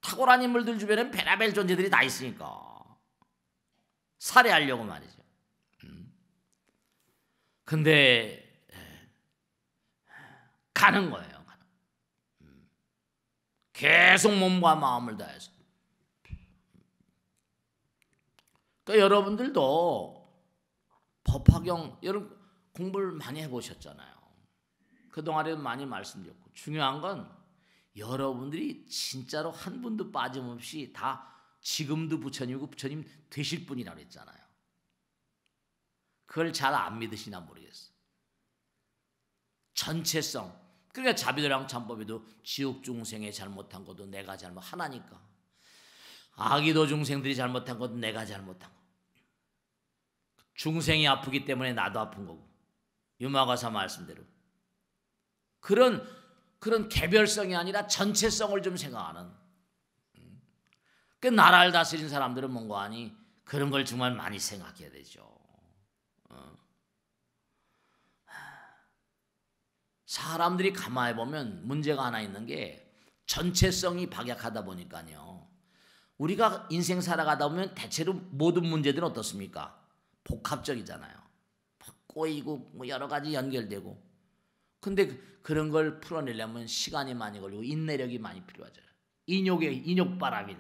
탁월한 인물들 주변에는 별하별 존재들이 다 있으니까 살해하려고 말이죠. 근데 가는 거예요. 계속 몸과 마음을 다해서. 그러니까 여러분들도 법화경 여러분 공부를 많이 해보셨잖아요. 그동안에 많이 말씀드렸고 중요한 건 여러분들이 진짜로 한 분도 빠짐없이 다 지금도 부처님이고 부처님 되실 분이라고 했잖아요. 그걸 잘 안 믿으시나 모르겠어요. 전체성. 그러니까 자비도량 참법에도 지옥 중생이 잘못한 것도 내가 잘못 하나니까. 아기도 중생들이 잘못한 것도 내가 잘못한 거. 중생이 아프기 때문에 나도 아픈 거고. 유마가사 말씀대로. 그런 개별성이 아니라 전체성을 좀 생각하는. 그 나라를 다스린 사람들은 뭔가 하니 그런 걸 정말 많이 생각해야 되죠. 사람들이 가만히 보면 문제가 하나 있는 게 전체성이 박약하다 보니까요. 우리가 인생 살아가다 보면 대체로 모든 문제들은 어떻습니까? 복합적이잖아요. 꼬이고 뭐 여러 가지 연결되고. 근데 그런 걸 풀어내려면 시간이 많이 걸리고 인내력이 많이 필요하잖아요. 인욕바라밀.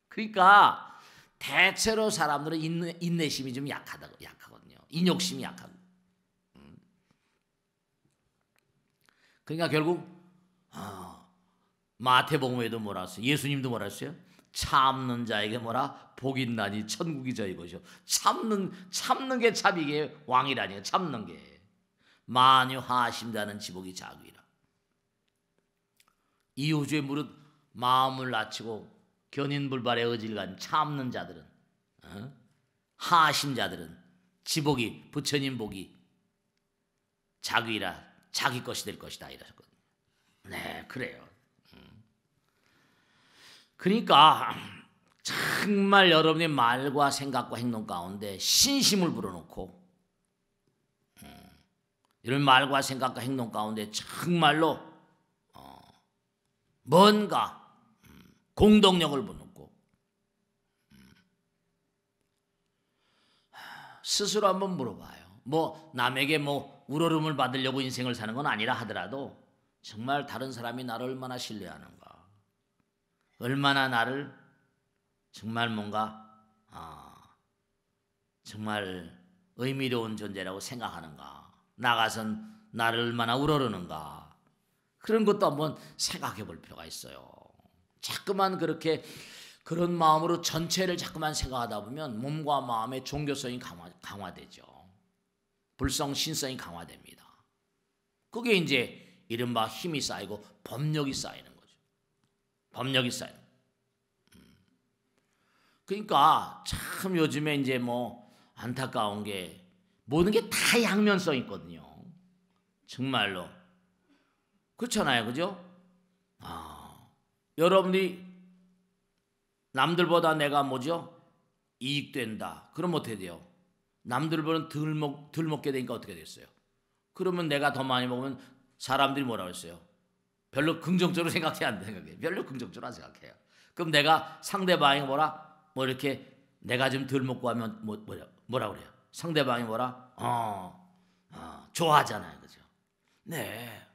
그러니까 대체로 사람들은 인내심이 좀 약하거든요. 인욕심이 약하고. 그러니까 결국 마태복음에도 뭐라 했어요? 예수님도 뭐라 했어요? 참는 자에게 뭐라? 복이 있나니 천국이 저희 것이요. 참는 게 참 이게 왕이라니요. 참는 게. 만유 하심다는 지복이 자귀라. 이 우주의 무릇 마음을 낮추고 견인불발의 의질간 참는 자들은 하심자들은 지복이 부처님 복이 자귀라. 자기 것이 될 것이다 이러셨거든요. 네, 그래요. 그러니까 정말 여러분의 말과 생각과 행동 가운데 신심을 불어넣고 이런 말과 생각과 행동 가운데 정말로 뭔가 공동력을 불어넣고 스스로 한번 물어봐요. 뭐 남에게 뭐 우러름을 받으려고 인생을 사는 건 아니라 하더라도 정말 다른 사람이 나를 얼마나 신뢰하는가, 얼마나 나를 정말 뭔가 정말 의미로운 존재라고 생각하는가, 나가선 나를 얼마나 우러르는가, 그런 것도 한번 생각해 볼 필요가 있어요. 자꾸만 그런 마음으로 전체를 자꾸만 생각하다 보면 몸과 마음의 종교성이 강화되죠. 불성 신성이 강화됩니다. 그게 이제 이른바 힘이 쌓이고 법력이 쌓이는 거죠. 법력이 쌓이는. 그러니까 참 요즘에 이제 뭐 안타까운 게 모든 게 다 양면성 있거든요. 정말로. 그렇잖아요. 그죠? 여러분들이 남들보다 내가 뭐죠? 이익된다. 그럼 어떻게 돼요? 남들보다는 덜 먹게 되니까 어떻게 됐어요? 그러면 내가 더 많이 먹으면 사람들이 뭐라고 했어요? 별로 긍정적으로 생각해 안 생각해. 별로 긍정적으로 안 생각해요. 그럼 내가 상대방이 뭐 이렇게 내가 좀 덜 먹고 하면 뭐라 그래요? 상대방이 뭐라? 좋아하잖아요. 그죠? 네.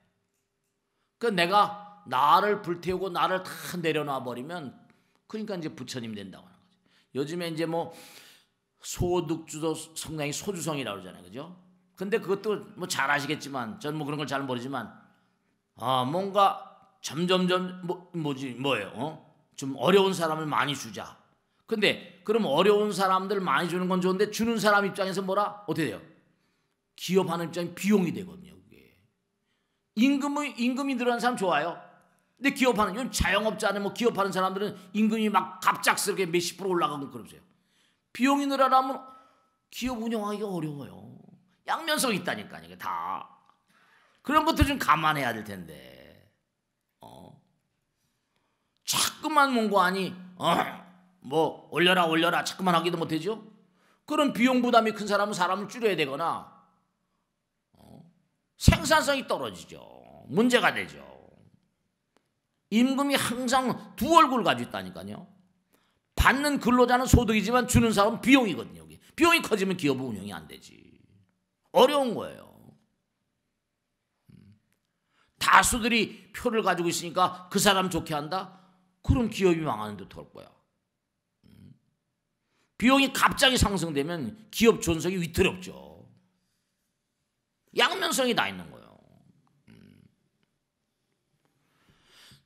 그 내가 나를 불태우고 나를 다 내려놔 버리면 그러니까 이제 부처님 된다고 하는 거죠. 요즘에 이제 뭐 소득주도 성향이 소주성이라고 그러잖아요. 그죠? 근데 그것도 뭐 잘 아시겠지만 전 뭐 그런 걸 잘 모르지만 뭔가 점점점 뭐예요? 좀 어려운 사람을 많이 주자. 근데 그럼 어려운 사람들 많이 주는 건 좋은데 주는 사람 입장에서 어떻게 돼요? 기업하는 입장이 비용이 되거든요. 그게. 임금이 늘어난 사람 좋아요. 근데 기업하는 요즘 자영업자는 뭐 기업하는 사람들은 임금이 막 갑작스럽게 몇십 프로 올라가고 그러세요. 비용이 늘어나면 기업 운영하기가 어려워요. 양면성이 있다니까요. 이게 다. 그런 것도 좀 감안해야 될 텐데. 자꾸만 mon고하니 뭐 올려라 자꾸만 하기도 못하죠. 그런 비용 부담이 큰 사람은 사람을 줄여야 되거나 생산성이 떨어지죠. 문제가 되죠. 임금이 항상 두 얼굴 가지고 있다니까요. 받는 근로자는 소득이지만 주는 사람은 비용이거든요. 여기. 비용이 커지면 기업 운영이 안 되지. 어려운 거예요. 다수들이 표를 가지고 있으니까 그 사람 좋게 한다? 그럼 기업이 망하는 데 될 거야. 비용이 갑자기 상승되면 기업 존속이 위태롭죠. 양면성이 다 있는 거예요.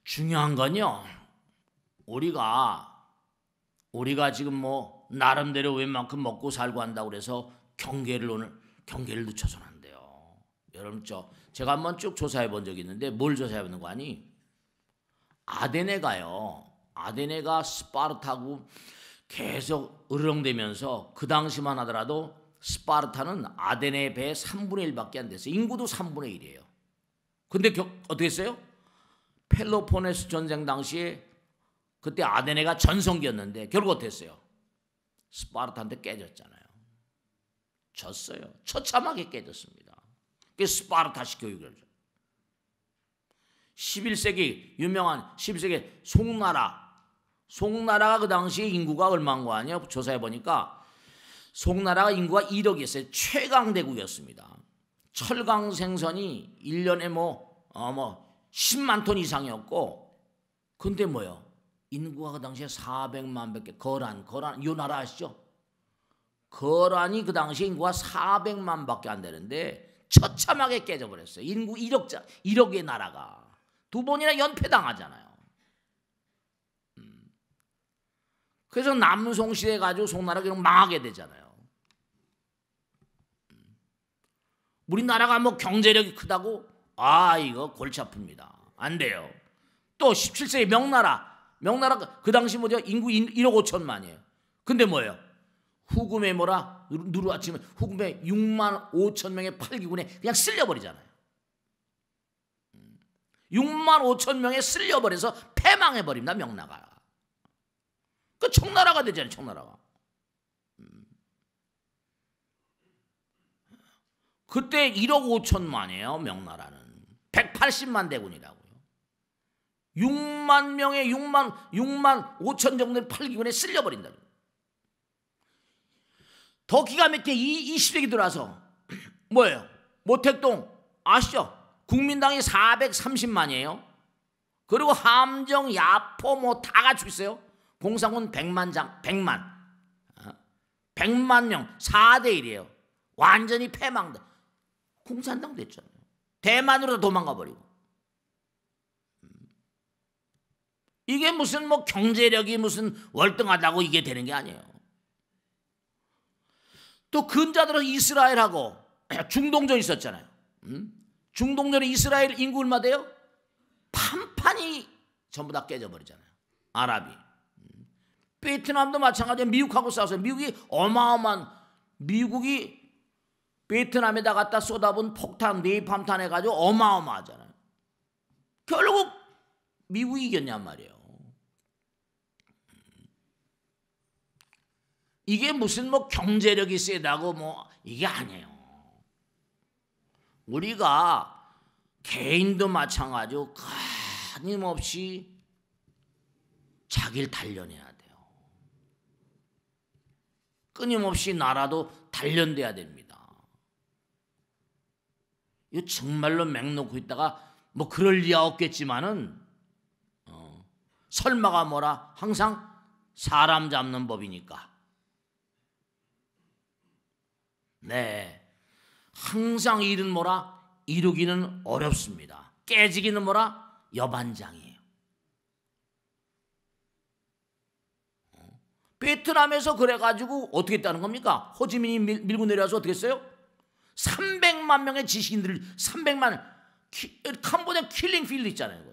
중요한 건요. 우리가 지금 뭐 나름대로 웬만큼 먹고 살고 한다고 그래서 경계를 늦춰서는 안 돼요. 여러분 제가 한번 쭉 조사해 본 적이 있는데 뭘 조사해 보는 거 아니? 아데네가 스파르타하고 계속 으르렁대면서 그 당시만 하더라도 스파르타는 아데네 배의 3분의 1밖에 안 됐어요. 인구도 3분의 1이에요. 근데 어떻게 했어요? 펠로포네스 전쟁 당시에 그때 아데네가 전성기였는데 결국 어떻게 했어요? 스파르타한테 깨졌잖아요. 졌어요. 처참하게 깨졌습니다. 그게 스파르타식 교육을. 11세기 유명한 11세기 송나라가 그 당시에 인구가 얼마인 거 아니에요? 조사해 보니까 송나라가 인구가 1억이었어요. 최강대국이었습니다. 철강 생산이 1년에 뭐 10만 톤 이상이었고 근데 뭐요? 인구가 그 당시에 400만 밖에 거란 이 나라 아시죠? 거란이 그 당시에 인구가 400만 밖에 안 되는데 처참하게 깨져버렸어요. 인구 1억의 나라가. 두 번이나 연패당하잖아요. 그래서 남송시대 가지고 송나라가 그냥 망하게 되잖아요. 우리나라가 뭐 경제력이 크다고? 이거 골치 아픕니다. 안 돼요. 또 17세기 명나라 그 당시 뭐죠? 인구 1억 5천만이에요. 근데 뭐예요? 후금에 누르아치면 후금에 6만 5천 명의 8기군에 그냥 쓸려버리잖아요. 6만 5천 명에 쓸려버려서 패망해버립니다. 명나라가. 그 청나라가 되잖아요. 청나라가. 그때 1억 5천만이에요. 명나라는. 180만 대군이라고요. 6만 5천 정도의 8기군에 쓸려버린다. 더 기가 막히게 20세기 들어와서 뭐예요? 모택동 아시죠? 국민당이 430만이에요. 그리고 함정, 야포 뭐 다 갖추고 있어요. 공산군 100만 명 4대 1이에요. 완전히 패망다. 공산당 됐잖아요. 대만으로 도망가 버리고. 이게 무슨 뭐 경제력이 무슨 월등하다고 이게 되는 게 아니에요. 또 근자들은 이스라엘하고 중동전 있었잖아요. 중동전에 이스라엘 인구 얼마 돼요? 판판이 전부 다 깨져버리잖아요. 아랍이. 베트남도 마찬가지예요. 미국하고 싸워서 미국이 어마어마한, 미국이 베트남에다 갖다 쏟아본 폭탄, 네이팜탄 해가지고 어마어마하잖아요. 결국 미국이 이겼냔 말이에요. 이게 무슨 뭐 경제력이 세다고 뭐 이게 아니에요. 우리가 개인도 마찬가지로 끊임없이 자기를 단련해야 돼요. 끊임없이 나라도 단련돼야 됩니다. 이거 정말로 맹 놓고 있다가 뭐 그럴 리야 없겠지만은 설마가 뭐라, 항상 사람 잡는 법이니까. 네, 항상 일은 뭐라, 이루기는 어렵습니다. 깨지기는 뭐라, 여반장이에요. 베트남에서 그래가지고 어떻게 했다는 겁니까? 호지민이 밀고 내려와서 어떻게 했어요? 300만 명의 지식인들을, 300만, 캄보디아 킬링 필드 있잖아요.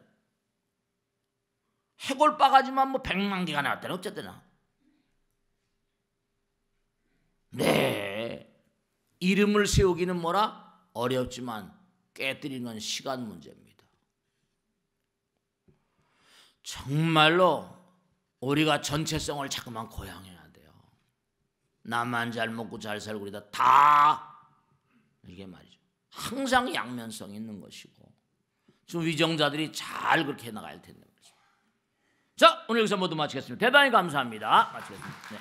해골 바가지만 뭐 100만 개가 나왔다네. 어쨌든 네, 이름을 세우기는 뭐라 어렵지만 깨뜨리는 건 시간 문제입니다. 정말로 우리가 전체성을 자꾸만 고양해야 돼요. 나만 잘 먹고 잘 살고 그러다 다 이게 말이죠. 항상 양면성이 있는 것이고 지금 위정자들이 잘 그렇게 나가야 텐데. 자, 오늘 여기서 모두 마치겠습니다. 대단히 감사합니다. 마치겠습니다. 네.